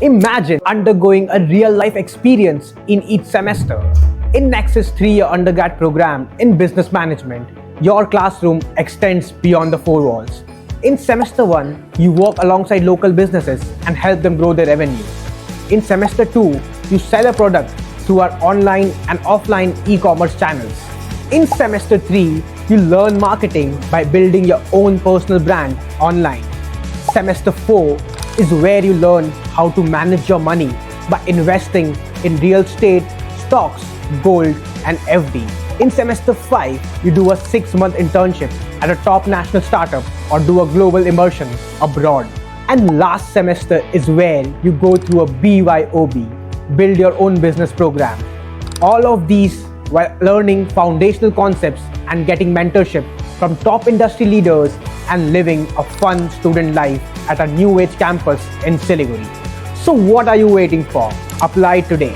Imagine undergoing a real-life experience in each semester. In NEXIS 3-year undergrad program in business management, your classroom extends beyond the four walls. In semester 1, you work alongside local businesses and help them grow their revenue. In semester 2, you sell a product through our online and offline e-commerce channels. In semester 3, you learn marketing by building your own personal brand online. Semester 4 is where you learn how to manage your money by investing in real estate, stocks, gold, and FD. In semester 5, you do a 6-month internship at a top national startup or do a global immersion abroad. And last semester is where you go through a BYOB, build your own business program. All of these while learning foundational concepts and getting mentorship from top industry leaders and living a fun student life at a new age campus in Siliguri. So what are you waiting for? Apply today.